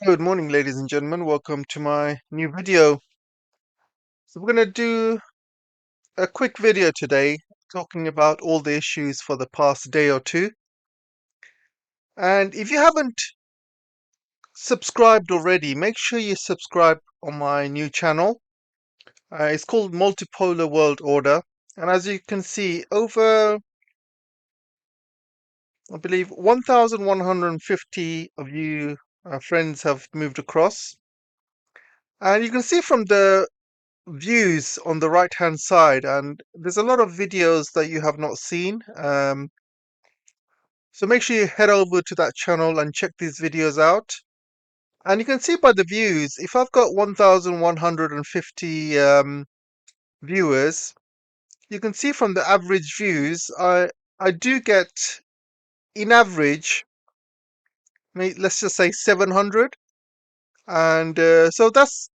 Good morning, ladies and gentlemen. Welcome to my new video. So we're going to do a quick video today talking about all the issues for the past day or two. And if you haven't subscribed already, make sure you subscribe on my new channel. It's called Multipolar World Order. And as you can see, over, I believe, 1,150 of you friends have moved across. And you can see from the views on the right hand side, and there's a lot of videos that you have not seen, so make sure you head over to that channel and check these videos out. And you can see by the views, if I've got 1150 viewers, you can see from the average views, I do get in average, let's just say 700. And so that's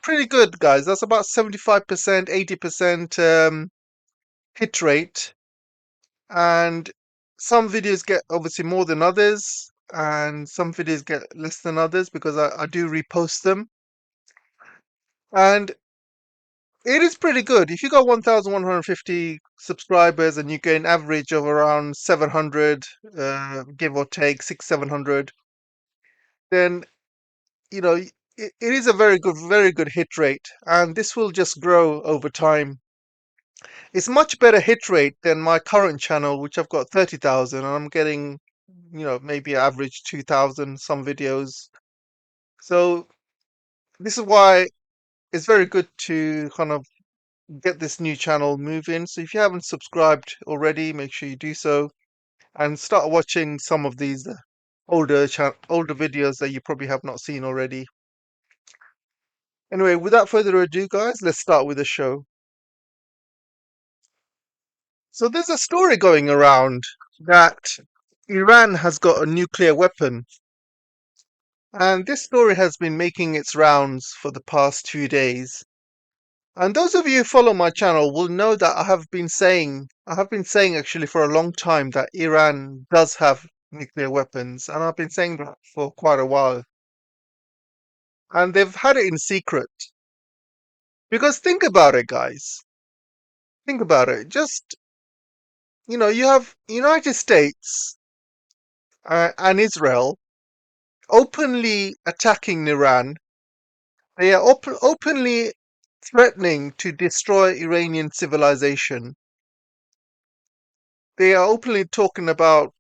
pretty good, guys. That's about 75%, 80% hit rate. And some videos get obviously more than others, and some videos get less than others because I do repost them. And it is pretty good. If you got 1150 subscribers and you get an average of around 700, give or take 700, then you know it is a very good hit rate, and this will just grow over time. It's much better hit rate than my current channel, which I've got 30,000, and I'm getting, maybe average 2,000 some videos. So this is why it's very good to kind of get this new channel moving. So if you haven't subscribed already, make sure you do so and start watching some of these older videos that you probably have not seen already. Anyway, without further ado, guys, let's start with the show. So there's a story going around that Iran has got a nuclear weapon. And this story has been making its rounds for the past 2 days. And those of you who follow my channel will know that I have been saying actually for a long time that Iran does have nuclear weapons. And I've been saying that for quite a while. And they've had it in secret. Because think about it, guys. Think about it. Just, you have United States and Israel openly attacking Iran. They are openly threatening to destroy Iranian civilization. They are openly talking about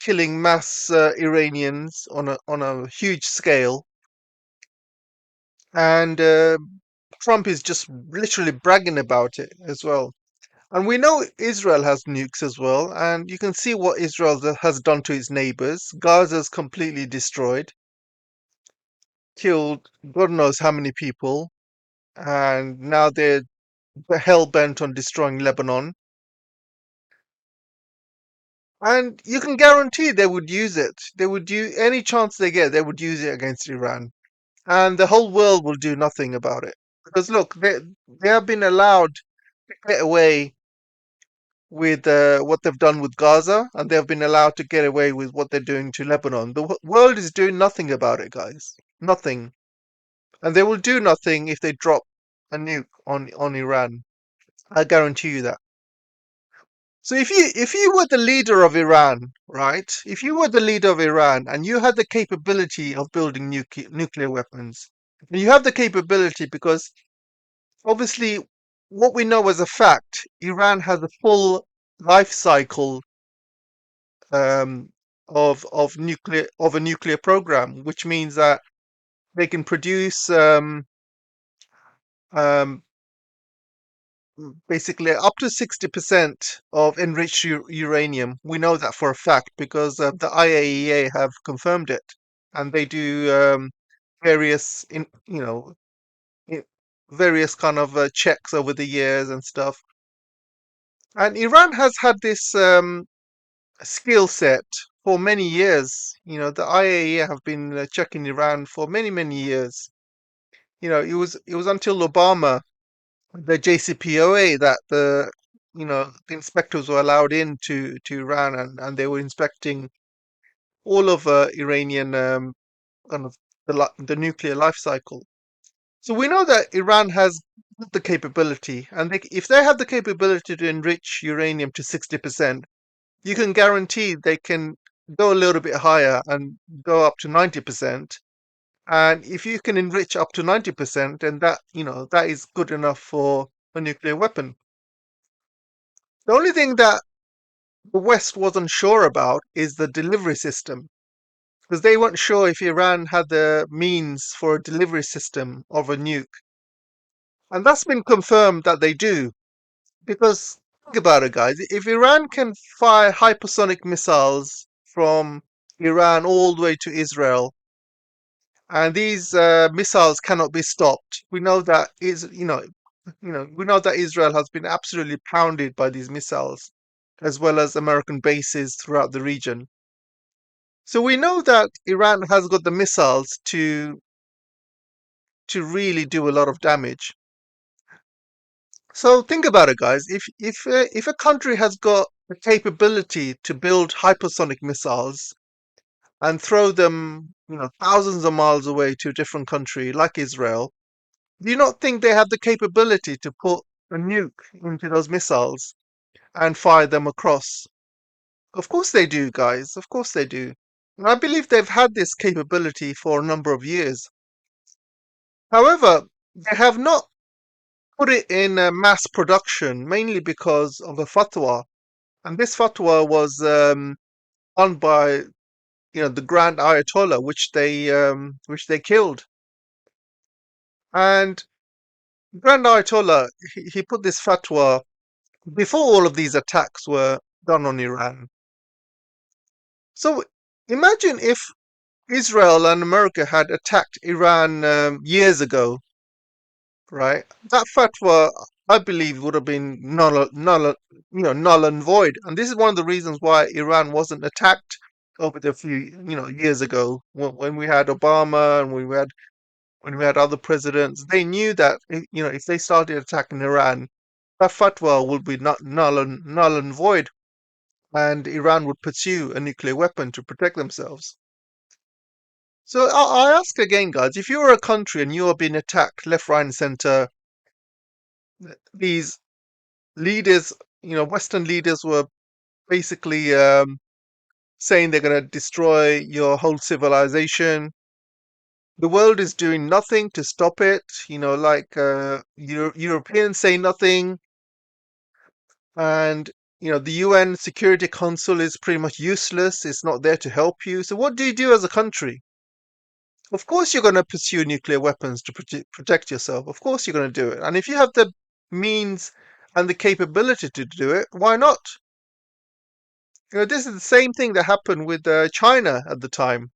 killing mass Iranians on a huge scale, and Trump is just literally bragging about it as well. And we know Israel has nukes as well, and you can see what Israel has done to its neighbors. Gaza's completely destroyed, killed God knows how many people, and now they're hell bent on destroying Lebanon. And you can guarantee they would use it. They would use any chance they get, they would use it against Iran. And the whole world will do nothing about it. Because look, they have been allowed to get away with what they've done with Gaza, and they've been allowed to get away with what they're doing to Lebanon. The world is doing nothing about it, guys. Nothing. And they will do nothing if they drop a nuke on Iran. I guarantee you that. So if you were the leader of Iran, right? If you were the leader of Iran and you had the capability of building nuclear weapons, and you have the capability because obviously what we know as a fact, Iran has a full life cycle um, of a nuclear program, which means that they can produce um, basically up to 60% of enriched uranium. We know that for a fact because the IAEA have confirmed it, and they do various, i- various kind of checks over the years and stuff. And Iran has had this skill set for many years. The IAEA have been checking Iran for many years. It was until Obama, the JCPOA, that the inspectors were allowed in to Iran, and they were inspecting all of Iranian. kind of the nuclear life cycle. So we know that Iran has the capability, and if they have the capability to enrich uranium to 60%, you can guarantee they can go a little bit higher and go up to 90%. And if you can enrich up to 90%, then that is good enough for a nuclear weapon. The only thing that the West wasn't sure about is the delivery system, because they weren't sure if Iran had the means for a delivery system of a nuke. And that's been confirmed that they do. Because think about it, guys. If Iran can fire hypersonic missiles from Iran all the way to Israel, and these missiles cannot be stopped, we know that we know that Israel has been absolutely pounded by these missiles, as well as American bases throughout the region. So we know that Iran has got the missiles to really do a lot of damage. So think about it, guys. If a country has got the capability to build hypersonic missiles and throw them, thousands of miles away to a different country like Israel, do you not think they have the capability to put a nuke into those missiles and fire them across? Of course they do, guys. Of course they do. And I believe they've had this capability for a number of years. However, they have not put it in mass production, mainly because of a fatwa. And this fatwa was done by the Grand Ayatollah, which they killed. And Grand Ayatollah he put this fatwa before all of these attacks were done on Iran. So imagine if Israel and America had attacked Iran years ago, right? That fatwa, I believe, would have been null and void. And this is one of the reasons why Iran wasn't attacked over the few, years ago when we had Obama and when we had other presidents. They knew that if they started attacking Iran, that fatwa would be null and void, and Iran would pursue a nuclear weapon to protect themselves. So I ask again, guys, if you're a country and you are being attacked left, right, and center, these leaders, Western leaders were basically saying they're going to destroy your whole civilization. The world is doing nothing to stop it. Like Europeans say nothing, and the UN Security Council is pretty much useless. It's not there to help you. So what do you do as a country? Of course, you're going to pursue nuclear weapons to protect yourself. Of course, you're going to do it. And if you have the means and the capability to do it, why not? This is the same thing that happened with China at the time.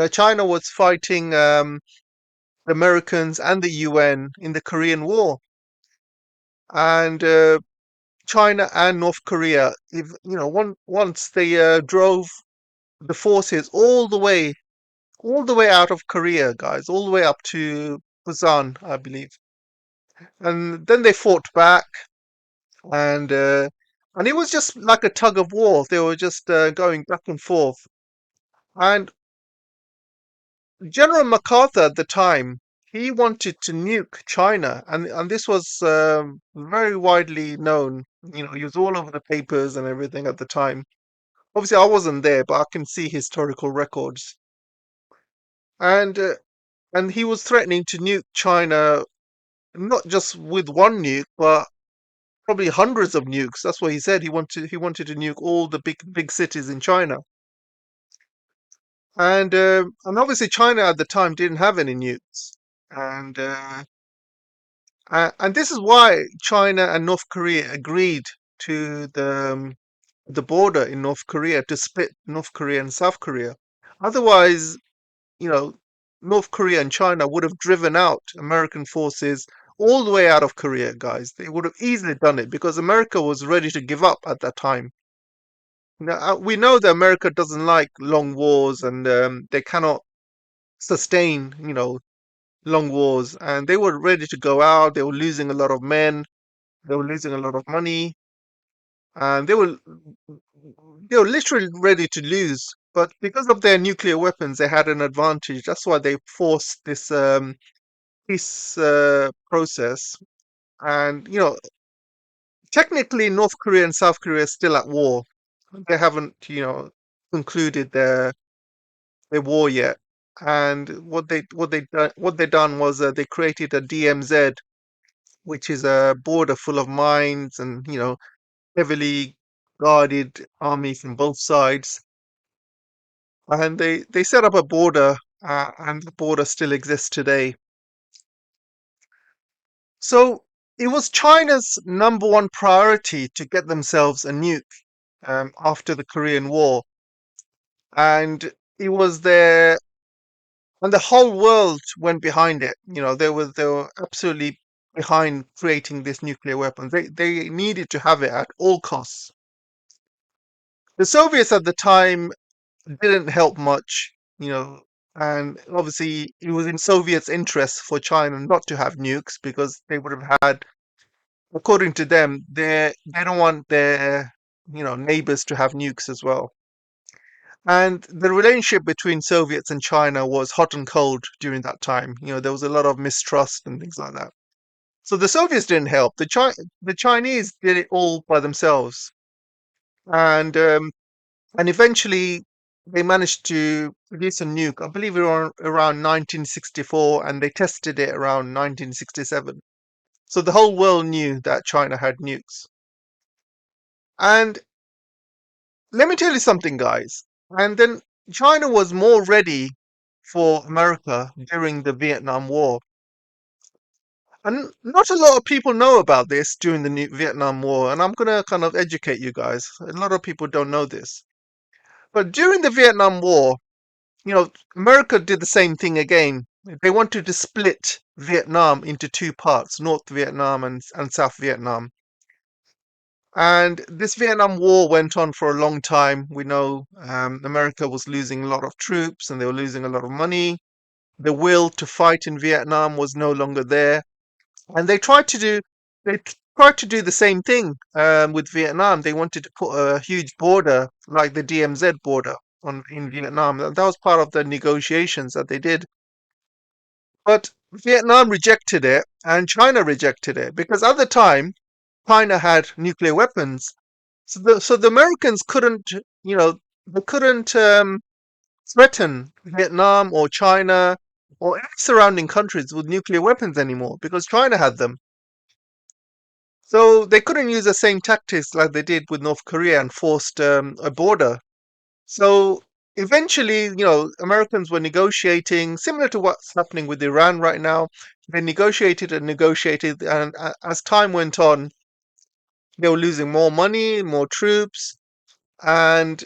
China was fighting the Americans and the UN in the Korean War, and China and North Korea, if once they drove the forces all the way out of Korea, guys, all the way up to Busan, I believe, and then they fought back, and it was just like a tug of war. They were just going back and forth, and General MacArthur at the time, he wanted to nuke China, and this was very widely known. He was all over the papers and everything at the time. Obviously, I wasn't there, but I can see historical records. And he was threatening to nuke China, not just with one nuke, but probably hundreds of nukes. That's what he said. He wanted to nuke all the big cities in China. And obviously China at the time didn't have any nukes. And this is why China and North Korea agreed to the border in North Korea to split North Korea and South Korea. Otherwise, you know, North Korea and China would have driven out American forces all the way out of Korea, guys. They would have easily done it because America was ready to give up at that time. Now, we know that America doesn't like long wars, and they cannot sustain, long wars, and they were ready to go out. They were losing a lot of men. They were losing a lot of money, and they were literally ready to lose. but because of their nuclear weapons, they had an advantage. That's why they forced this peace process. And technically, North Korea and South Korea are still at war. They haven't, concluded their war yet. And what they done was they created a DMZ, which is a border full of mines and heavily guarded army from both sides. And they set up a border, and the border still exists today. So it was China's number one priority to get themselves a nuke after the Korean War, and it was their and the whole world went behind it. They were absolutely behind creating this nuclear weapon. They needed to have it at all costs. The Soviets at the time didn't help much, and obviously it was in Soviets' interest for China not to have nukes because they would have had, according to them, they don't want their neighbors to have nukes as well. And the relationship between Soviets and China was hot and cold during that time. There was a lot of mistrust and things like that. So the Soviets didn't help. The Chinese did it all by themselves, and eventually they managed to produce a nuke. I believe around 1964, and they tested it around 1967. So the whole world knew that China had nukes. And let me tell you something, guys. And then China was more ready for America during the Vietnam War. And not a lot of people know about this during the Vietnam War. And I'm going to kind of educate you guys. A lot of people don't know this. But during the Vietnam War, America did the same thing again. They wanted to split Vietnam into two parts, North Vietnam and South Vietnam. And this Vietnam War went on for a long time. We know America was losing a lot of troops and they were losing a lot of money. The will to fight in Vietnam was no longer there. And they tried to do the same thing with Vietnam. They wanted to put a huge border, like the DMZ border, in Vietnam. That was part of the negotiations that they did. But Vietnam rejected it, and China rejected it because at the time China had nuclear weapons. So the Americans couldn't, they couldn't threaten Vietnam or China or any surrounding countries with nuclear weapons anymore because China had them. So they couldn't use the same tactics like they did with North Korea and forced a border. So eventually, Americans were negotiating, similar to what's happening with Iran right now. They negotiated and negotiated, and as time went on, they were losing more money, more troops, and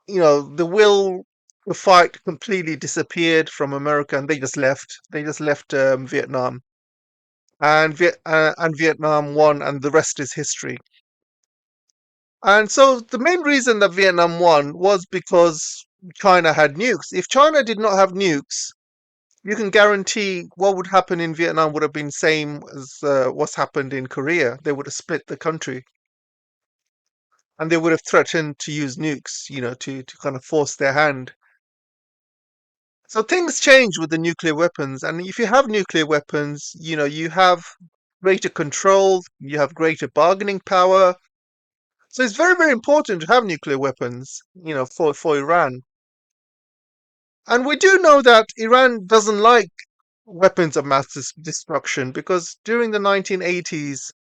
the will to fight completely disappeared from America, and they just left. They just left Vietnam, and Vietnam won, and the rest is history. And so the main reason that Vietnam won was because China had nukes. If China did not have nukes, you can guarantee what would happen in Vietnam would have been same as what's happened in Korea. They would have split the country, and they would have threatened to use nukes, to kind of force their hand. So things change with the nuclear weapons, and if you have nuclear weapons, you have greater control, you have greater bargaining power. So it's very, very important to have nuclear weapons, for Iran. And we do know that Iran doesn't like weapons of mass destruction because during the 1980s,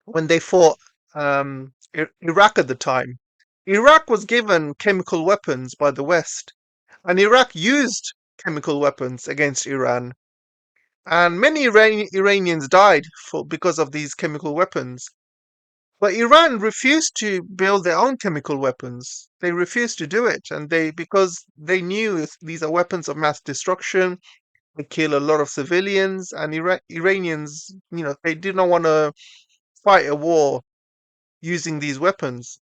when they fought Iraq at the time, Iraq was given chemical weapons by the West, and Iraq used chemical weapons against Iran. And many Iranians died because of these chemical weapons. But Iran refused to build their own chemical weapons. They refused to do it, and because they knew these are weapons of mass destruction, they kill a lot of civilians, and Iranians, they did not want to fight a war using these weapons.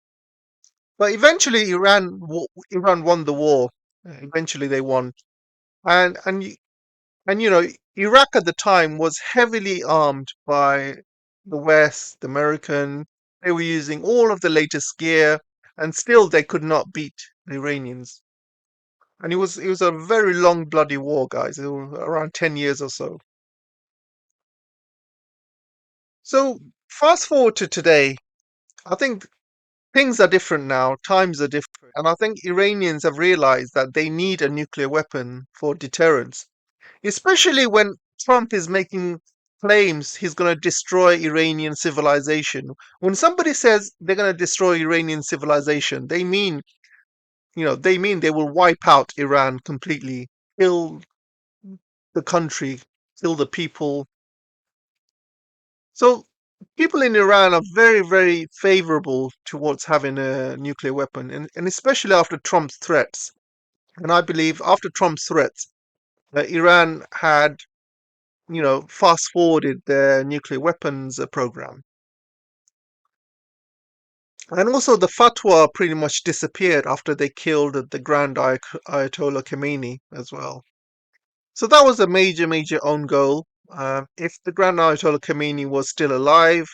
But eventually, Iran won the war. Eventually, they won, and and y- and Iraq at the time was heavily armed by the West, the American. They were using all of the latest gear, and still they could not beat the Iranians. And it was a very long bloody war, guys. It was around 10 years or so. So fast forward to today, I think things are different now, times are different, and I think Iranians have realized that they need a nuclear weapon for deterrence, especially when Trump is making claims he's going to destroy Iranian civilization. When somebody says they're going to destroy Iranian civilization, they mean they will wipe out Iran completely, kill the country, kill the people. So people in Iran are very, very favorable towards having a nuclear weapon, and especially after Trump's threats. And I believe after Trump's threats, Iran had, fast forwarded their nuclear weapons program. And also the fatwa pretty much disappeared after they killed the Grand Ayatollah Khomeini as well. So that was a major, major own goal. If the Grand Ayatollah Khomeini was still alive,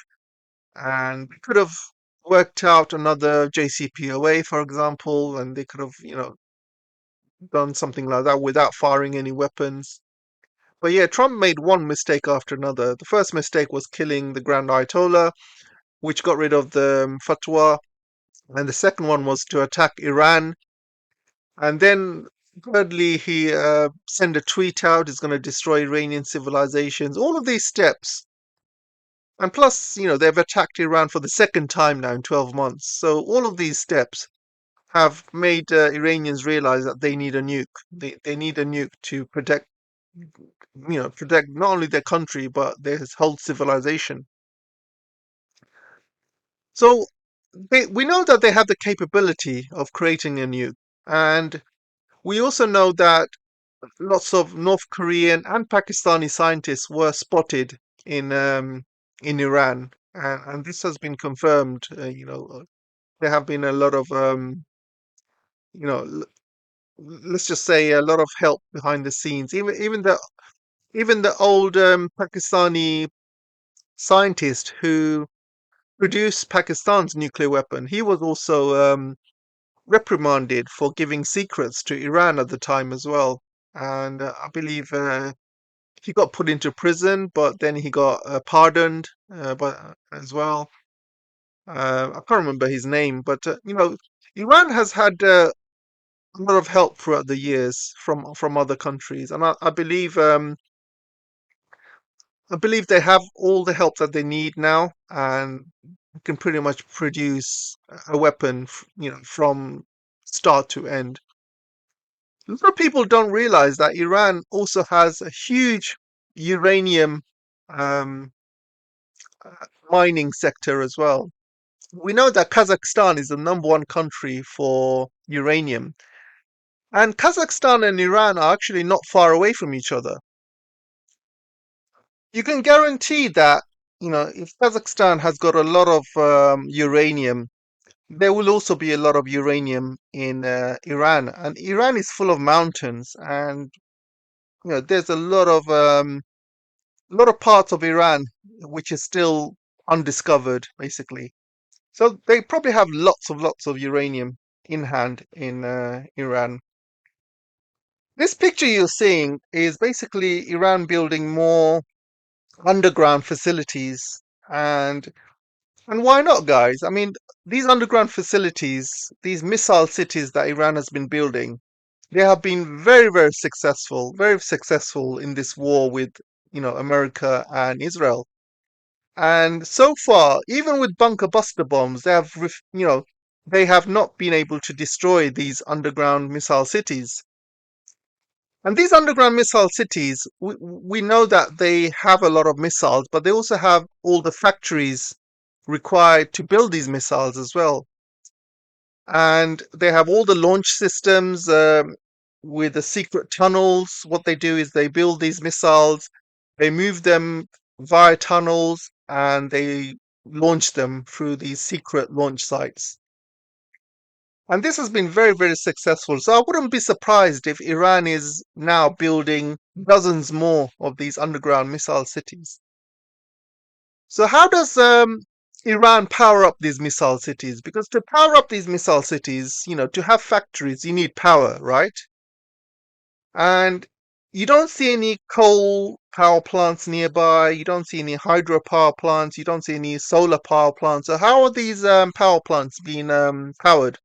and we could have worked out another JCPOA, for example, and they could have, done something like that without firing any weapons. But yeah, Trump made one mistake after another. The first mistake was killing the Grand Ayatollah, which got rid of the fatwa, and the second one was to attack Iran, and then thirdly he sent a tweet out he's going to destroy Iranian civilizations. All of these steps. And plus, they've attacked Iran for the second time now in 12 months. So all of these steps have made Iranians realize that they need a nuke. They need a nuke to protect not only their country but their whole civilization. So we know that they have the capability of creating a nuke, and we also know that lots of North Korean and Pakistani scientists were spotted in Iran, and this has been confirmed. There have been a lot of you know, l- let's just say a lot of help behind the scenes. Even the old Pakistani scientist who produced Pakistan's nuclear weapon, he was also reprimanded for giving secrets to Iran at the time as well. And I believe he got put into prison, but then he got pardoned, but as well. I can't remember his name, but Iran has had a lot of help throughout the years from other countries, and I believe they have all the help that they need now, and can pretty much produce a weapon, from start to end. A lot of people don't realize that Iran also has a huge uranium um, uh, mining sector as well. We know that Kazakhstan is the number one country for uranium, and Kazakhstan and Iran are actually not far away from each other. You can guarantee that, if Kazakhstan has got a lot of uranium, there will also be a lot of uranium in Iran. And Iran is full of mountains, and there's a lot of parts of Iran which is still undiscovered, basically. So they probably have lots of uranium in hand in Iran. This picture you're seeing is basically Iran building more underground facilities, and why not, guys? I mean, these underground facilities, these missile cities that Iran has been building, they have been very successful in this war with, America and Israel. And so far, even with bunker buster bombs, they have not been able to destroy these underground missile cities. And these underground missile cities, we know that they have a lot of missiles, but they also have all the factories required to build these missiles as well. And they have all the launch systems with the secret tunnels. What they do is they build these missiles, they move them via tunnels, and they launch them through these secret launch sites. And this has been very, very successful. So I wouldn't be surprised if Iran is now building dozens more of these underground missile cities. So how does Iran power up these missile cities? Because to power up these missile cities, to have factories, you need power, right? And you don't see any coal power plants nearby. You don't see any hydropower plants. You don't see any solar power plants. So how are these power plants being powered?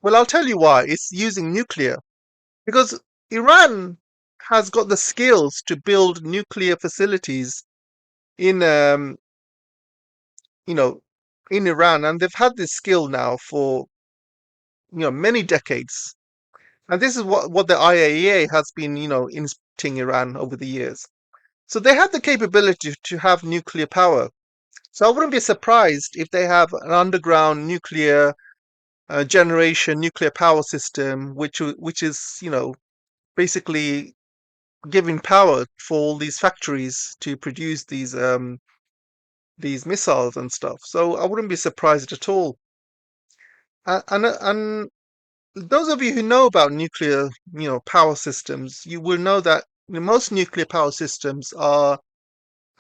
Well, I'll tell you why. It's using nuclear because Iran has got the skills to build nuclear facilities in you know in Iran, and they've had this skill now for many decades. And this is what the IAEA has been inspecting Iran over the years. So they have the capability to have nuclear power. So I wouldn't be surprised if they have an underground nuclear generation nuclear power system, which is basically giving power for all these factories to produce these missiles and stuff. So I wouldn't be surprised at all. And those of you who know about nuclear, power systems, you will know that most nuclear power systems are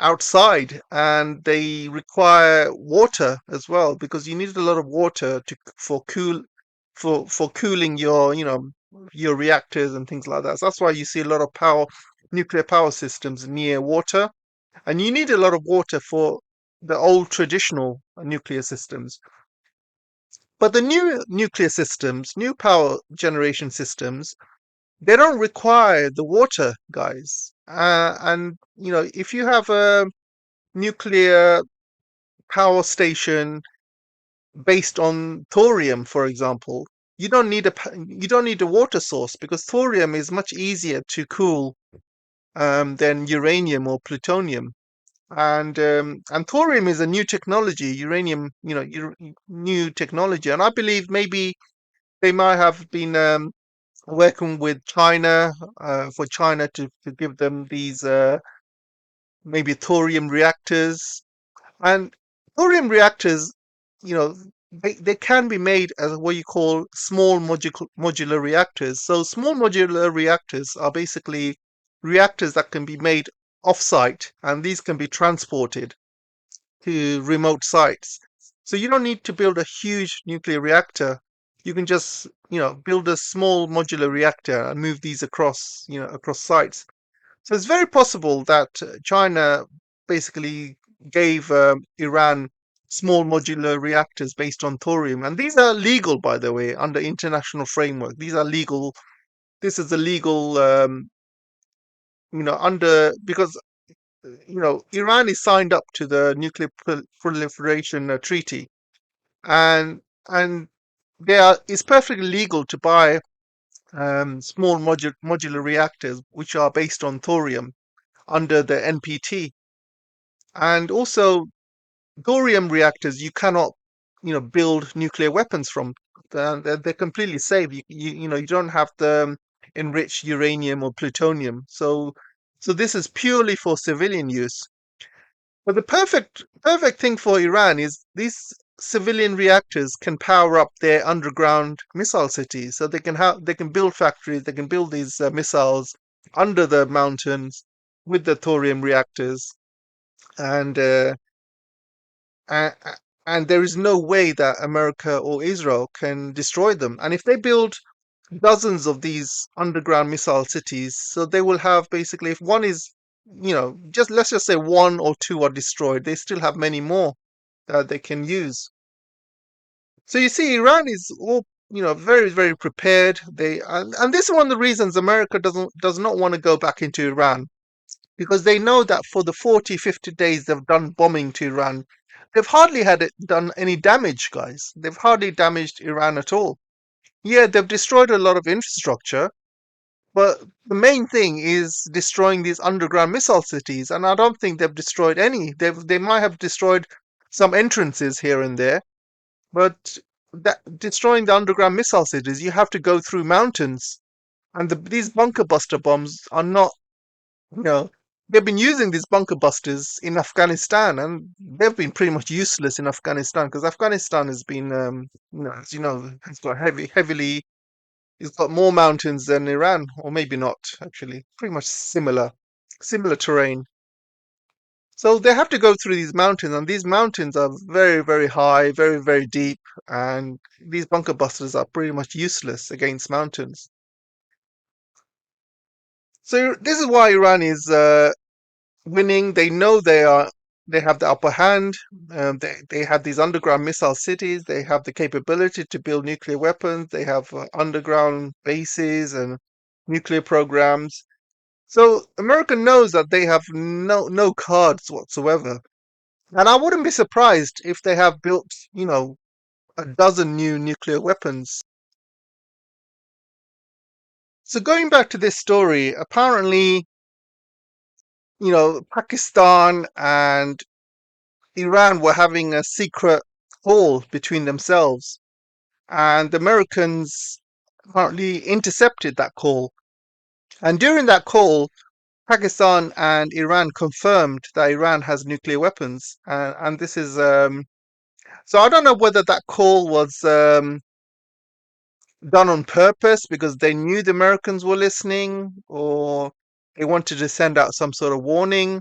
outside and they require water as well because you need a lot of water for cooling your reactors and things like that. So that's why you see a lot of nuclear power systems near water, and you need a lot of water for the old traditional nuclear systems. But the new nuclear systems, new power generation systems, they don't require the water, guys. And if you have a nuclear power station based on thorium, for example, you don't need a water source because thorium is much easier to cool than uranium or plutonium. And thorium is a new technology, uranium, new technology, and I believe maybe they might have been working with China for China to give them these maybe thorium reactors. And thorium reactors, you know, they can be made as what you call small modular reactors. So small modular reactors are basically reactors that can be made off-site, and these can be transported to remote sites. So you don't need to build a huge nuclear reactor. You can just, build a small modular reactor and move these across sites. So it's very possible that China basically gave Iran small modular reactors based on thorium, and these are legal, by the way, under international framework. These are legal. This is a legal, under because Iran is signed up to the Nuclear Proliferation Treaty, and and it's perfectly legal to buy small modular reactors which are based on thorium under the NPT. And also, thorium reactors you cannot, build nuclear weapons from. They're completely safe. You don't have to enrich uranium or plutonium. So this is purely for civilian use. But the perfect thing for Iran is these civilian reactors can power up their underground missile cities. So they can build factories, they can build these missiles under the mountains with the thorium reactors, and a- and there is no way that America or Israel can destroy them. And if they build dozens of these underground missile cities, so they will have basically, if one is, just let's just say one or two are destroyed, they still have many more that they can use. So you see, Iran is all, very, very prepared. And this is one of the reasons America does not want to go back into Iran because they know that for the 40, 50 days they've done bombing to Iran, they've hardly had it done any damage, guys. They've hardly damaged Iran at all. Yeah, they've destroyed a lot of infrastructure, but the main thing is destroying these underground missile cities, and I don't think they've destroyed any. They might have destroyed some entrances here and there, but destroying the underground missile cities, you have to go through mountains, and these bunker buster bombs are not, you know, they've been using these bunker busters in Afghanistan, and they've been pretty much useless in Afghanistan because Afghanistan has been, as you know, it's got heavily, it's got more mountains than Iran, or maybe not actually, pretty much similar terrain. So they have to go through these mountains, and these mountains are very, very high, very, very deep, and these bunker busters are pretty much useless against mountains. So this is why Iran is winning. They know they have the upper hand. They have these underground missile cities. They have the capability to build nuclear weapons. They have underground bases and nuclear programs. So America knows that they have no cards whatsoever. And I wouldn't be surprised if they have built, a dozen new nuclear weapons. So going back to this story, apparently, Pakistan and Iran were having a secret call between themselves, and the Americans apparently intercepted that call. And during that call, Pakistan and Iran confirmed that Iran has nuclear weapons, and this is so I don't know whether that call was done on purpose because they knew the Americans were listening, or they wanted to send out some sort of warning.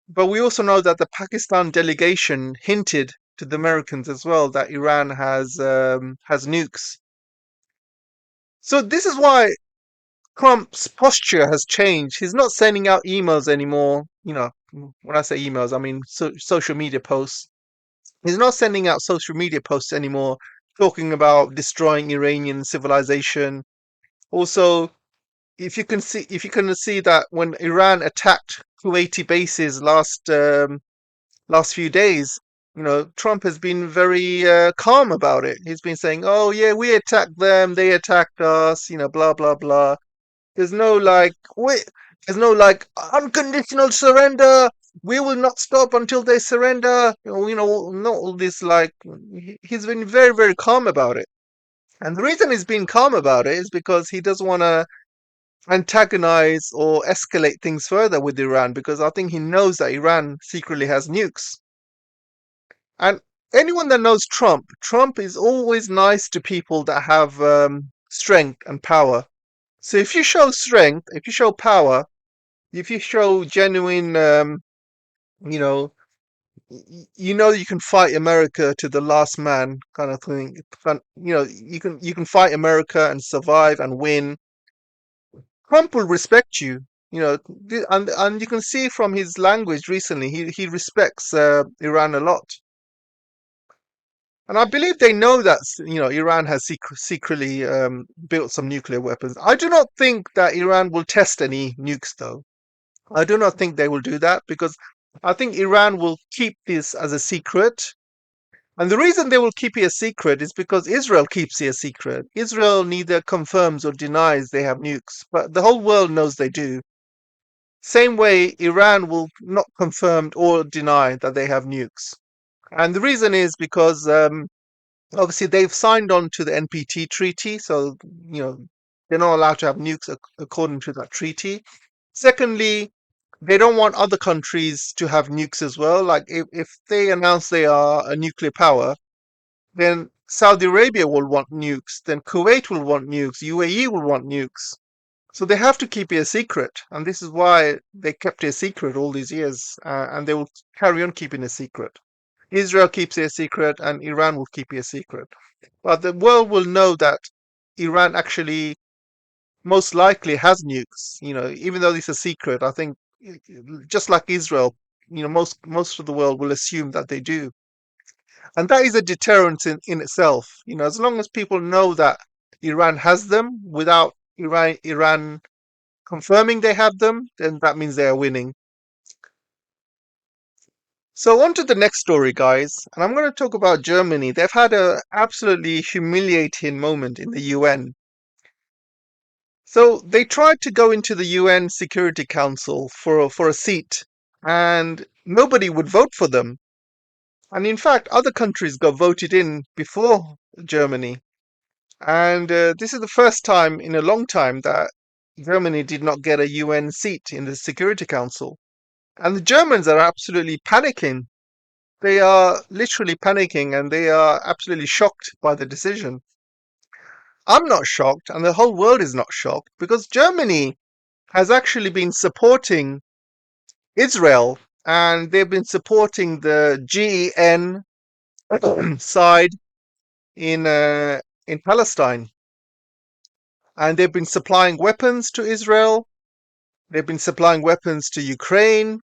But we also know that the Pakistan delegation hinted to the Americans as well that Iran has nukes. So this is why Trump's posture has changed. He's not sending out emails anymore. When I say emails, I mean social media posts. He's not sending out social media posts anymore talking about destroying Iranian civilization. Also, if you can see that when Iran attacked Kuwaiti bases last few days, Trump has been very calm about it. He's been saying, "Oh yeah, we attacked them, they attacked us," blah blah blah. There's no like, wait, there's no like unconditional surrender. We will not stop until they surrender. Not all this like. He's been very very calm about it, and the reason he's been calm about it is because he doesn't want to antagonize or escalate things further with Iran, because I think he knows that Iran secretly has nukes. And anyone that knows Trump is always nice to people that have strength and power. So if you show strength, if you show power, if you show genuine, you know, you can fight America to the last man kind of thing. You can fight America and survive and win. Trump will respect you. And you can see from his language recently, he respects Iran a lot. And I believe they know that Iran has secretly built some nuclear weapons. I do not think that Iran will test any nukes, though. I do not think they will do that because I think Iran will keep this as a secret. And the reason they will keep it a secret is because Israel keeps it a secret. Israel neither confirms or denies they have nukes, but the whole world knows they do. Same way, Iran will not confirm or deny that they have nukes. And the reason is because obviously they've signed on to the NPT treaty, so they're not allowed to have nukes according to that treaty. Secondly, they don't want other countries to have nukes as well. Like if they announce they are a nuclear power, then Saudi Arabia will want nukes, then Kuwait will want nukes, UAE will want nukes. So they have to keep it a secret, and this is why they kept it a secret all these years, and they will carry on keeping it a secret. Israel keeps it a secret, and Iran will keep it a secret. But the world will know that Iran actually most likely has nukes. Even though it's a secret, I think just like Israel, most of the world will assume that they do, and that is a deterrent in itself. As long as people know that Iran has them without Iran confirming they have them, then that means they are winning. So on to the next story, guys, and I'm going to talk about Germany. They've had a absolutely humiliating moment in the UN. So they tried to go into the UN Security Council for a seat, and nobody would vote for them. And in fact, other countries got voted in before Germany. And this is the first time in a long time that Germany did not get a UN seat in the Security Council. And the Germans are absolutely panicking. They are literally panicking and they are absolutely shocked by the decision. I'm not shocked, and the whole world is not shocked because Germany has actually been supporting Israel and they've been supporting the GEN side in Palestine, and they've been supplying weapons to Israel. They've been supplying weapons to Ukraine.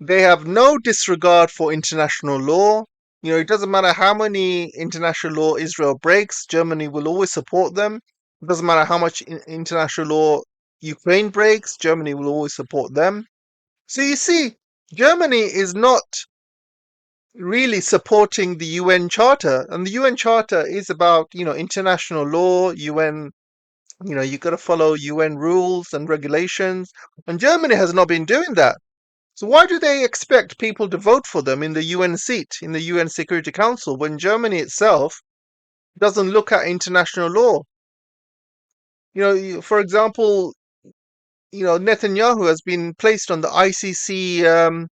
They have no disregard for international law. You know, it doesn't matter how many international law Israel breaks, Germany will always support them. It doesn't matter how much international law Ukraine breaks, Germany will always support them. So you see, Germany is not really supporting the UN Charter, and the UN Charter is about, you know, international law, UN, you know, you got to follow UN rules and regulations, and Germany has not been doing that. So why do they expect people to vote for them in the UN seat, in the UN Security Council, when Germany itself doesn't look at international law? You know, for example, you know, Netanyahu has been placed on the ICC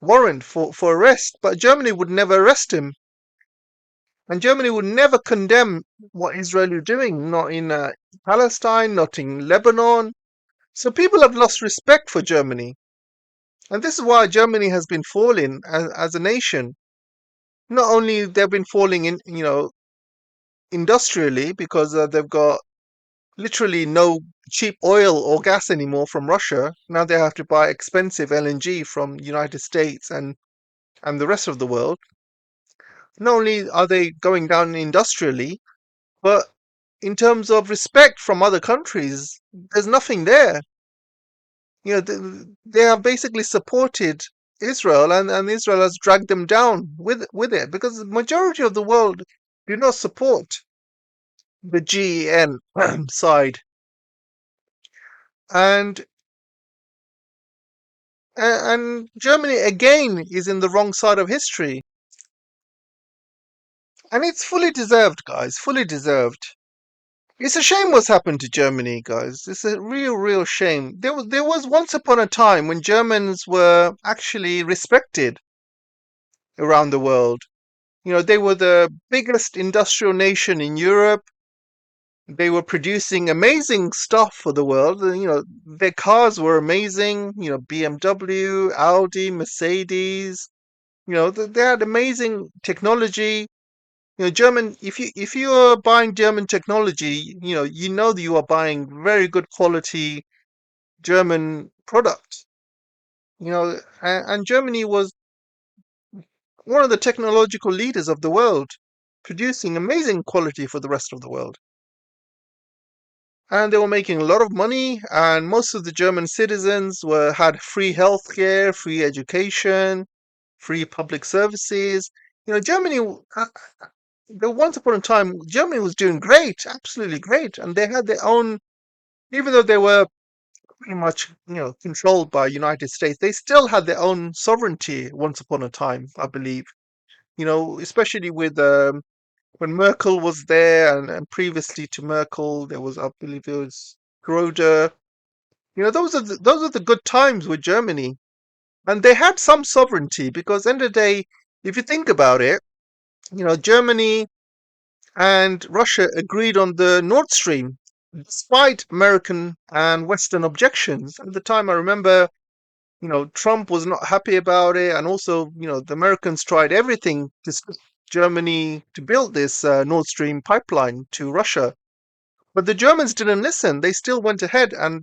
warrant for arrest, but Germany would never arrest him. And Germany would never condemn what Israel is doing, not in Palestine, not in Lebanon. So people have lost respect for Germany. And this is why Germany has been falling as a nation. Not only they've been falling in, you know, industrially because they've got literally no cheap oil or gas anymore from Russia. Now they have to buy expensive LNG from United States and the rest of the world. Not only are they going down industrially, but in terms of respect from other countries, there's nothing there. You know, they have basically supported Israel, and Israel has dragged them down with it because the majority of the world do not support the GEN side, and and Germany again is in the wrong side of history, and it's fully deserved, guys, fully deserved. It's a shame what's happened to Germany, guys. It's a real shame. There was once upon a time when Germans were actually respected around the world. You know, they were the biggest industrial nation in Europe. They were producing amazing stuff for the world. You know, their cars were amazing. You know, BMW, Audi, Mercedes. You know, they had amazing technology. You know, German. If you are buying German technology, you know that you are buying very good quality German product. You know, and Germany was one of the technological leaders of the world, producing amazing quality for the rest of the world. And they were making a lot of money, and most of the German citizens were had free healthcare, free education, free public services. You know, Germany. There once upon a time, Germany was doing great, absolutely great, and they had their own. Even though they were pretty much, controlled by United States, they still had their own sovereignty once upon a time, I believe. You know, especially with when Merkel was there, and previously to Merkel, there was, I believe, it was Schroeder. You know, those are the good times with Germany, and they had some sovereignty because, end of the day, if you think about it, Germany and Russia agreed on the Nord Stream, despite American and Western objections. At the time, I remember, Trump was not happy about it, and also, the Americans tried everything to stop Germany to build this Nord Stream pipeline to Russia. But the Germans didn't listen. They still went ahead and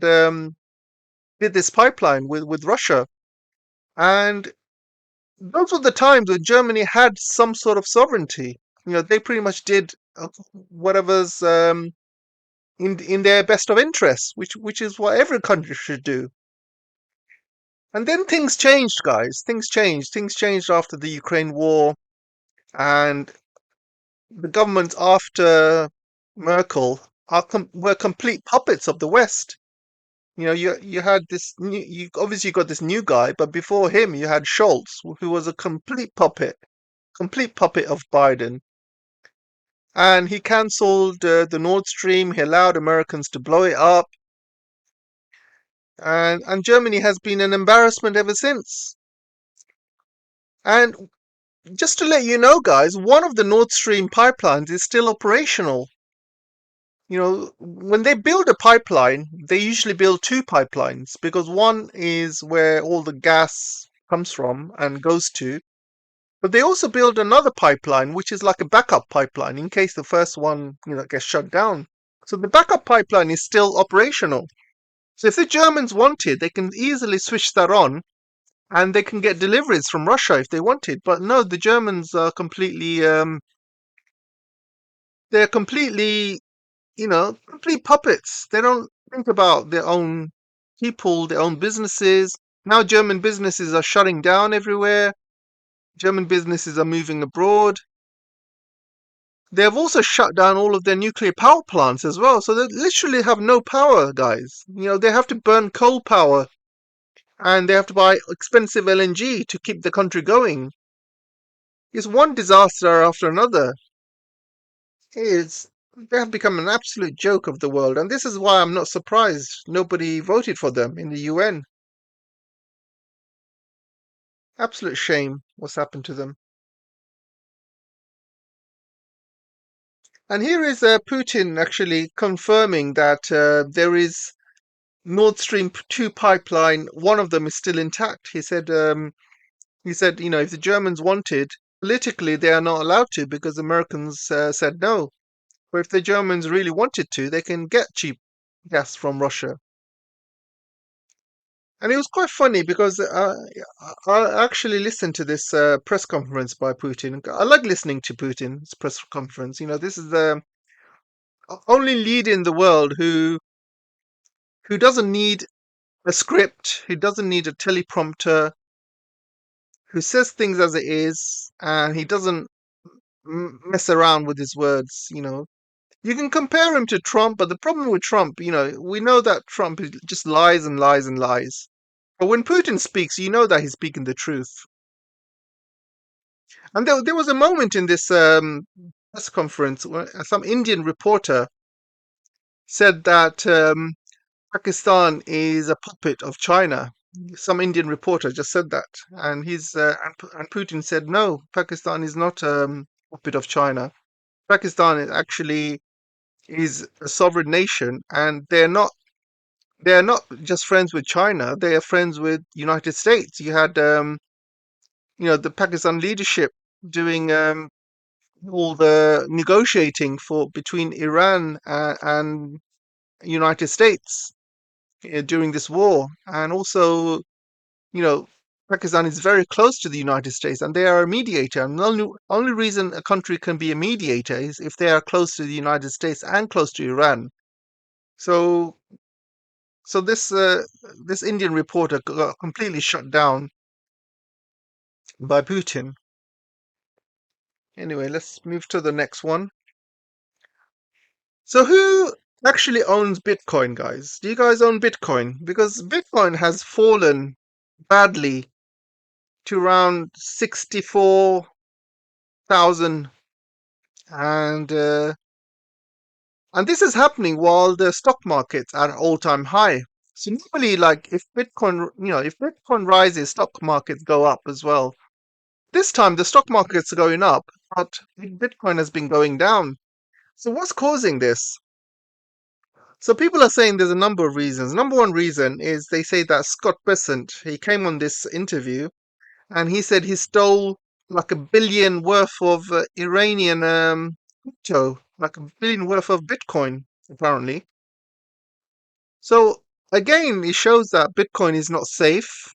did this pipeline with Russia. And those were the times when Germany had some sort of sovereignty. You know, they pretty much did whatever's in their best of interests, which is what every country should do. And then things changed, guys. Things changed. Things changed after the Ukraine war, and the governments after Merkel were complete puppets of the West. You know, you had this new, you obviously got this new guy, but before him you had Scholz, who was a complete puppet of Biden, and he cancelled the Nord Stream. He allowed Americans to blow it up, and Germany has been an embarrassment ever since. And just to let you know, guys, one of the Nord Stream pipelines is still operational. You know, when they build a pipeline, they usually build two pipelines because one is where all the gas comes from and goes to. But they also build another pipeline, which is like a backup pipeline in case the first one, gets shut down. So the backup pipeline is still operational. So if the Germans wanted, they can easily switch that on and they can get deliveries from Russia if they wanted. But no, the Germans are completely, they're completely, complete puppets. They don't think about their own people, their own businesses. Now German businesses are shutting down everywhere. German businesses are moving abroad. They have also shut down all of their nuclear power plants as well. So they literally have no power, guys. They have to burn coal power and they have to buy expensive LNG to keep the country going. It's one disaster after another. They have become an absolute joke of the world, and this is why I'm not surprised nobody voted for them in the UN. Absolute shame what's happened to them. And here is Putin actually confirming that there is Nord Stream 2 pipeline. One of them is still intact. He said, if the Germans wanted, politically they are not allowed to because Americans said no. But if the Germans really wanted to, they can get cheap gas from Russia. And it was quite funny because I actually listened to this press conference by Putin. I like listening to Putin's press conference. This is the only leader in the world who doesn't need a script, who doesn't need a teleprompter, who says things as it is, and he doesn't mess around with his words. You can compare him to Trump, but the problem with Trump, we know that Trump just lies and lies and lies. But when Putin speaks, you know that he's speaking the truth. And there was a moment in this press conference where some Indian reporter said that Pakistan is a puppet of China. Some Indian reporter just said that, and and Putin said no, Pakistan is not a puppet of China. Pakistan is actually is a sovereign nation, and they're not just friends with China. They are friends with United States. You had the Pakistan leadership doing all the negotiating for between Iran and United States during this war, and also Pakistan is very close to the United States, and they are a mediator. And the only reason a country can be a mediator is if they are close to the United States and close to Iran. So, this Indian reporter got completely shut down by Putin. Anyway, let's move to the next one. So who actually owns Bitcoin, guys? Do you guys own Bitcoin? Because Bitcoin has fallen badly to around 64,000, and this is happening while the stock markets are at all-time high. So normally, like if Bitcoin rises, stock markets go up as well. This time the stock markets are going up, but Bitcoin has been going down. So what's causing this? So people are saying there's a number of reasons. Number one reason is they say that Scott Bessent, he came on this interview and he said he stole like $1 billion worth of Iranian crypto, like $1 billion worth of Bitcoin, apparently. So again, it shows that Bitcoin is not safe.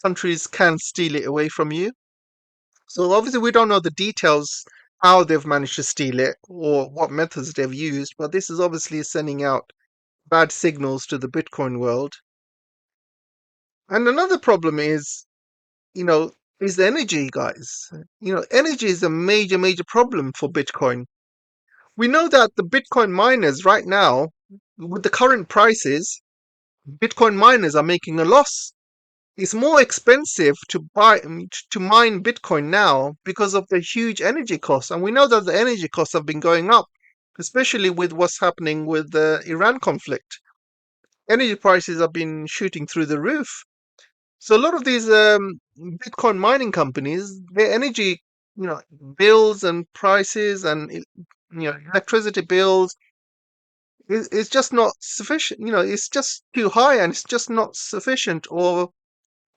Countries can steal it away from you. So obviously we don't know the details how they've managed to steal it or what methods they've used, but this is obviously sending out bad signals to the Bitcoin world. And another problem you know, is the energy, guys. Energy is a major, major problem for Bitcoin. We know that the Bitcoin miners right now, with the current prices, Bitcoin miners are making a loss. It's more expensive to mine Bitcoin now because of the huge energy costs, and we know that the energy costs have been going up, especially with what's happening with the Iran conflict. Energy prices have been shooting through the roof. So a lot of these Bitcoin mining companies, their energy, you know, bills and prices and electricity bills is just not sufficient. It's just too high and it's just not sufficient or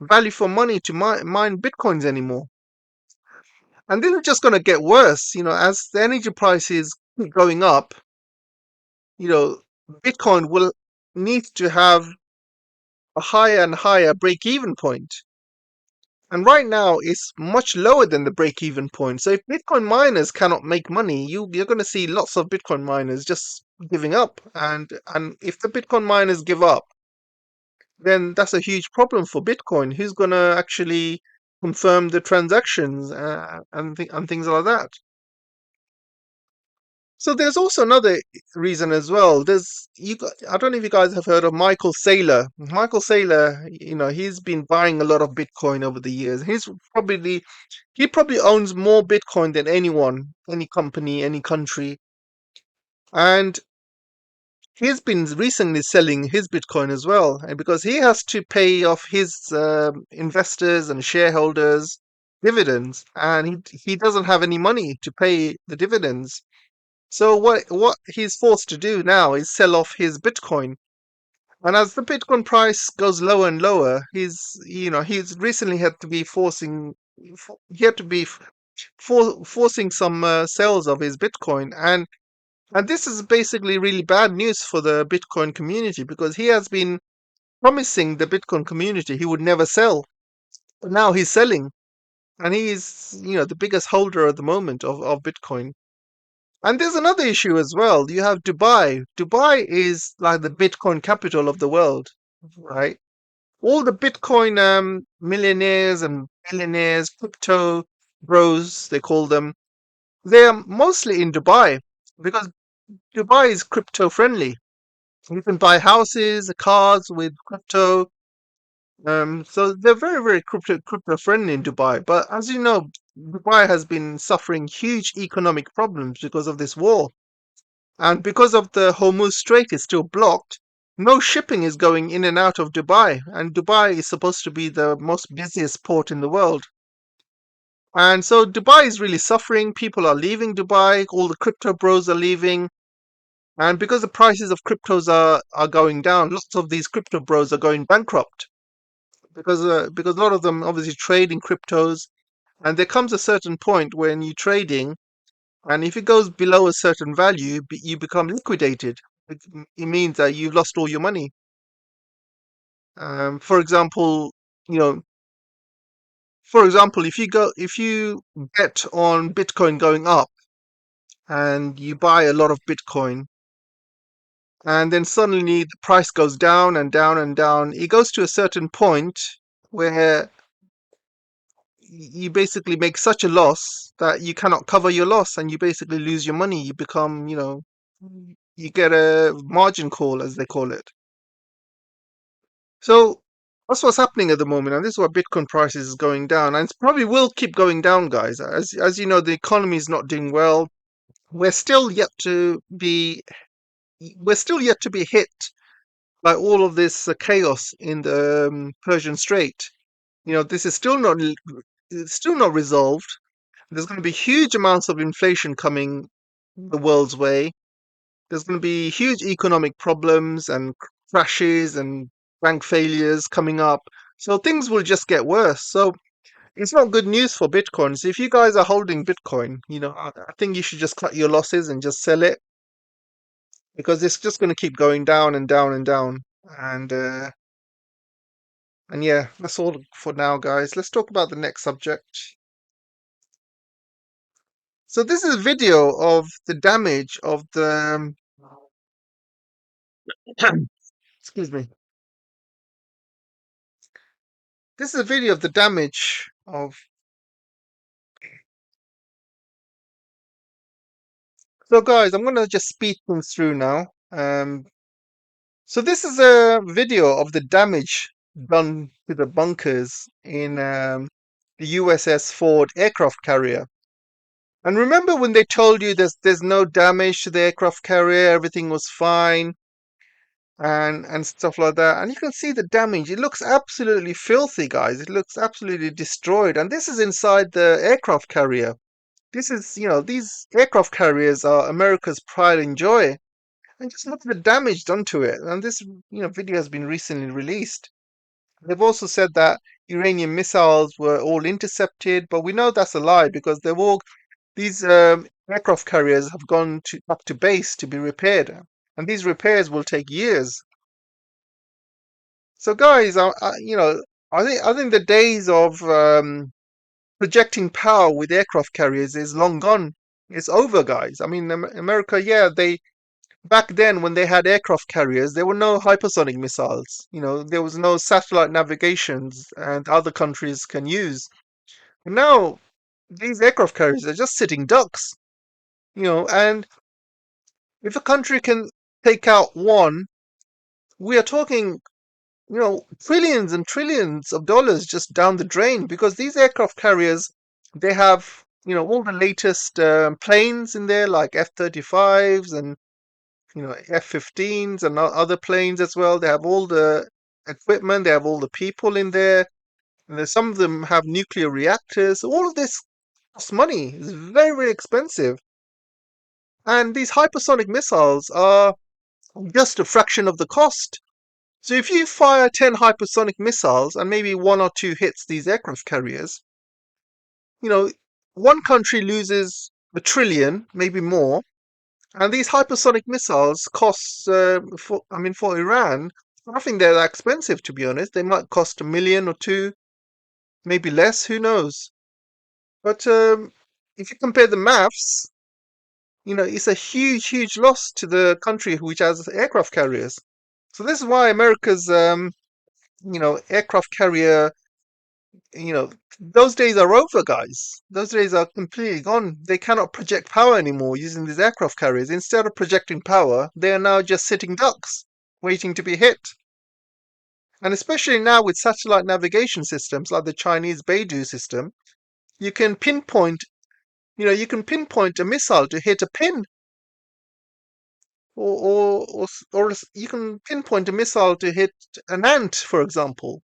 value for money to mine bitcoins anymore. And this is just going to get worse, as the energy prices keep going up, you know, Bitcoin will need to have a higher and higher break even point. And right now it's much lower than the break even point. So if Bitcoin miners cannot make money, you're going to see lots of Bitcoin miners just giving up. And if the Bitcoin miners give up, then that's a huge problem for Bitcoin. Who's going to actually confirm the transactions and things like that? So there's also another reason as well. I don't know if you guys have heard of Michael Saylor. Michael Saylor, he's been buying a lot of Bitcoin over the years. He probably owns more Bitcoin than anyone, any company, any country. And he's been recently selling his Bitcoin as well, and because he has to pay off his investors and shareholders dividends, and he doesn't have any money to pay the dividends. So what he's forced to do now is sell off his Bitcoin. And as the Bitcoin price goes lower and lower, he's recently had to be he had to be forcing some sales of his Bitcoin. And this is basically really bad news for the Bitcoin community, because he has been promising the Bitcoin community he would never sell. But now he's selling, and he's, the biggest holder at the moment of Bitcoin. And there's another issue as well. You have Dubai. Dubai is like the Bitcoin capital of the world, right? All the Bitcoin millionaires and billionaires, crypto bros, they call them, they are mostly in Dubai because Dubai is crypto friendly. You can buy houses, cars with crypto. So they're very, very crypto friendly in Dubai. But as you know, Dubai has been suffering huge economic problems because of this war. And because of the Hormuz Strait is still blocked, no shipping is going in and out of Dubai. And Dubai is supposed to be the most busiest port in the world. And so Dubai is really suffering. People are leaving Dubai. All the crypto bros are leaving. And because the prices of cryptos are going down, lots of these crypto bros are going bankrupt because a lot of them obviously trade in cryptos. And there comes a certain point when you're trading, and if it goes below a certain value, you become liquidated. It means that you've lost all your money. For example, you know, if you bet on Bitcoin going up and you buy a lot of Bitcoin, and then suddenly the price goes down and down and down, it goes to a certain point where you basically make such a loss that you cannot cover your loss, and you basically lose your money. You become, you get a margin call, as they call it. So that's what's happening at the moment, and this is why Bitcoin prices is going down, and it probably will keep going down, guys. As you know, the economy is not doing well. We're still yet to be we're still yet to be hit by all of this chaos in the Persian Strait. This is it's still not resolved. There's going to be huge amounts of inflation coming the world's way. There's going to be huge economic problems and crashes and bank failures coming up. So things will just get worse. So it's not good news for Bitcoin. So if you guys are holding Bitcoin, I think you should just cut your losses and just sell it, because it's just going to keep going down and down and down. And uh, and yeah, that's all for now, guys. Let's talk about the next subject. So this is a video of the damage of the excuse me. This is a video of the damage of. So, guys, I'm gonna just speed things through now. So this is a video of the damage done to the bunkers in the USS Ford aircraft carrier. And remember when they told you there's no damage to the aircraft carrier, everything was fine, and stuff like that. And you can see the damage. It looks absolutely filthy, guys. It looks absolutely destroyed. And this is inside the aircraft carrier. These aircraft carriers are America's pride and joy. And just look at the damage done to it. And this, video has been recently released. They've also said that Iranian missiles were all intercepted, but we know that's a lie because these aircraft carriers have gone back to base to be repaired, and these repairs will take years. So, guys, I think the days of projecting power with aircraft carriers is long gone. It's over, guys. I mean, America, yeah, they back then when they had aircraft carriers, there were no hypersonic missiles. There was no satellite navigations and other countries can use. Now these aircraft carriers are just sitting ducks. And if a country can take out one, we are talking, trillions and trillions of dollars just down the drain because these aircraft carriers, they have, all the latest planes in there, like F-35s and F-15s and other planes as well. They have all the equipment, they have all the people in there, and some of them have nuclear reactors. All of this costs money. It's very, very expensive. And these hypersonic missiles are just a fraction of the cost. So if you fire 10 hypersonic missiles and maybe one or two hits these aircraft carriers, you know, one country loses a trillion, maybe more. And these hypersonic missiles cost, for Iran, I think they're that expensive, to be honest. They might cost 1 million or two, maybe less, who knows? But if you compare the maths, it's a huge, huge loss to the country which has aircraft carriers. So this is why America's, aircraft carrier, you know, those days are over, guys. Those days are completely gone. They cannot project power anymore using these aircraft carriers. Instead of projecting power, they are now just sitting ducks, waiting to be hit. And especially now with satellite navigation systems like the Chinese Beidou system, you can pinpoint, you can pinpoint a missile to hit a pin, or you can pinpoint a missile to hit an ant, for example.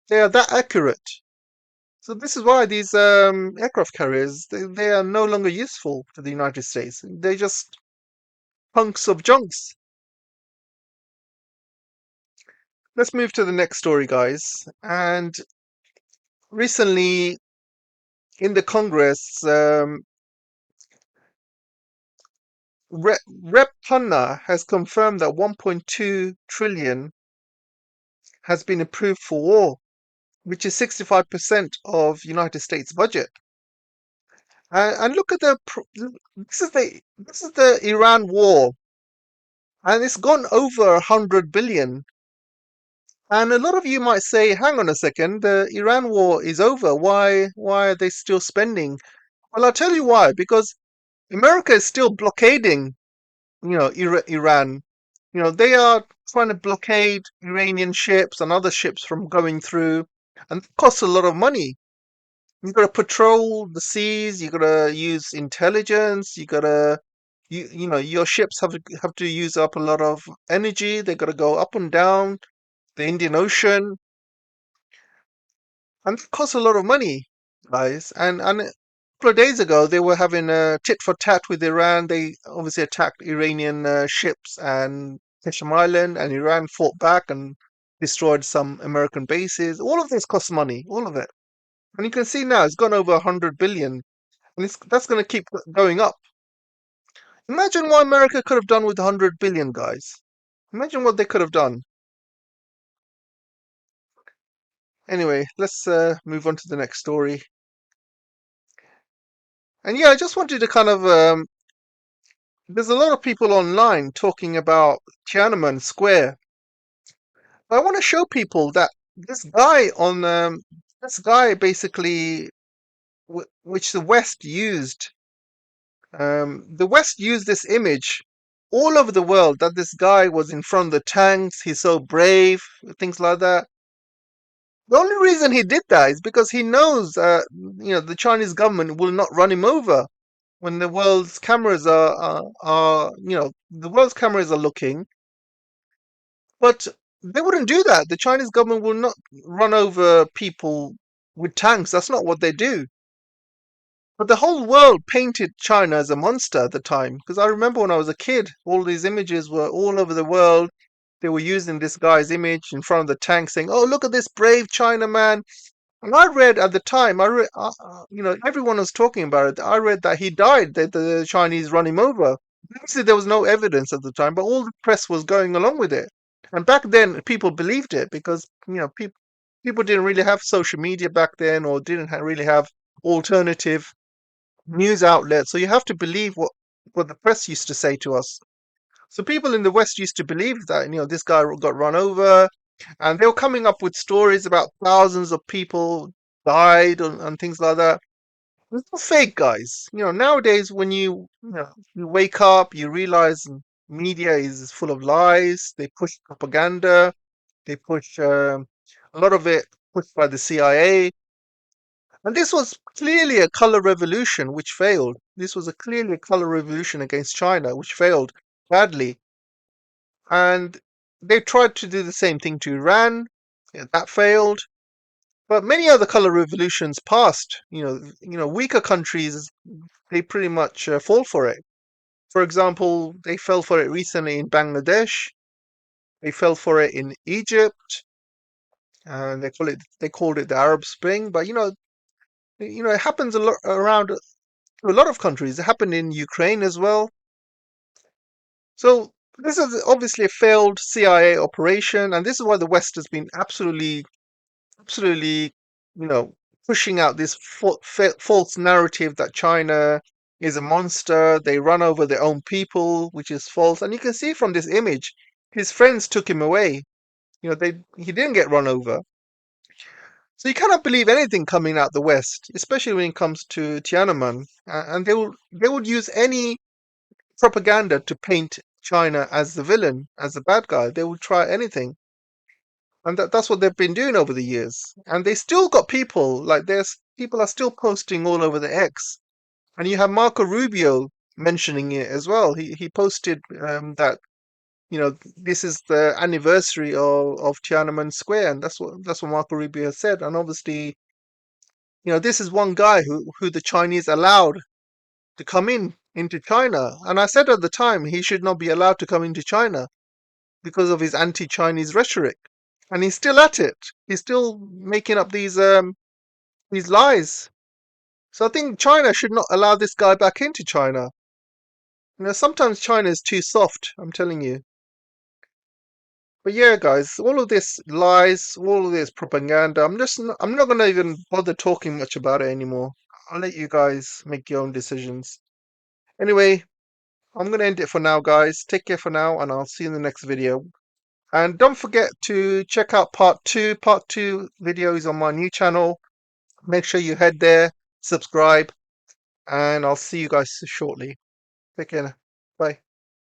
They are that accurate. So this is why these aircraft carriers, they are no longer useful to the United States. They're just hunks of junks. Let's move to the next story, guys. And recently in the Congress, Rep Punna has confirmed that 1.2 trillion has been approved for war, which is 65% of United States budget. And look at this is the Iran war, and it's gone over 100 billion. And a lot of you might say, hang on a second, the Iran war is over. Why are they still spending? Well, I'll tell you why. Because America is still blockading, Iran. They are trying to blockade Iranian ships and other ships from going through, and it costs a lot of money. You got to patrol the seas. You got to use intelligence. Your ships have to use up a lot of energy. They got to go up and down the Indian Ocean, and it costs a lot of money, guys. And a couple of days ago, they were having a tit for tat with Iran. They obviously attacked Iranian ships and Kashmir Island, and Iran fought back and destroyed some American bases. All of this costs money, all of it. And you can see now it's gone over 100 billion, and that's going to keep going up. Imagine what America could have done with 100 billion, guys. Imagine what they could have done. Anyway, let's move on to the next story. And yeah, I just wanted to kind of there's a lot of people online talking about Tiananmen Square. But I want to show people that this guy basically, which the West used this image all over the world that this guy was in front of the tanks. He's so brave, things like that. The only reason he did that is because he knows, the Chinese government will not run him over when the world's cameras the world's cameras are looking. But they wouldn't do that. The Chinese government will not run over people with tanks. That's not what they do. But the whole world painted China as a monster at the time. Because I remember when I was a kid, all these images were all over the world. they were using this guy's image in front of the tank, saying, "Oh, look at this brave Chinaman." And I read at the time, everyone was talking about it. I read that he died, that the Chinese run him over. Obviously, there was no evidence at the time, but all the press was going along with it. And back then, people believed it because people didn't really have social media back then, or didn't really have alternative news outlets. So you have to believe what the press used to say to us. So people in the West used to believe that this guy got run over, and they were coming up with stories about thousands of people died and things like that. It's all fake, guys. Nowadays when you wake up, you realize media is full of lies. They push propaganda. They push a lot of it pushed by the CIA. And this was clearly a color revolution which failed. This was clearly a color revolution against China, which failed badly. And they tried to do the same thing to Iran. Yeah, that failed. But many other color revolutions passed. Weaker countries, they pretty much fall for it. For example, they fell for it recently in Bangladesh. They fell for it in Egypt, and they called it the Arab Spring. But it happens a lot around a lot of countries. It happened in Ukraine as well. So this is obviously a failed CIA operation, and this is why the West has been absolutely, you know, pushing out this false narrative that China is a monster. They run over their own people, which is false. And you can see from this image, his friends took him away. He didn't get run over. So you cannot believe anything coming out the West, especially when it comes to Tiananmen. And they would use any propaganda to paint China as the villain, as the bad guy. They would try anything. And that's what they've been doing over the years. And they still got people, like there's people are still posting all over the X. And you have Marco Rubio mentioning it as well. He posted that, this is the anniversary of Tiananmen Square, and that's what Marco Rubio said. And obviously, this is one guy who the Chinese allowed to come into China. And I said at the time he should not be allowed to come into China because of his anti-Chinese rhetoric. And he's still at it. He's still making up these lies. So I think China should not allow this guy back into China. Sometimes China is too soft, I'm telling you. But yeah, guys, all of this lies, all of this propaganda, I'm not gonna even bother talking much about it anymore. I'll let you guys make your own decisions. Anyway, I'm gonna end it for now, guys. Take care for now, and I'll see you in the next video. And don't forget to check out part two. Part two videos on my new channel. Make sure you head there, subscribe, and I'll see you guys shortly. Take care.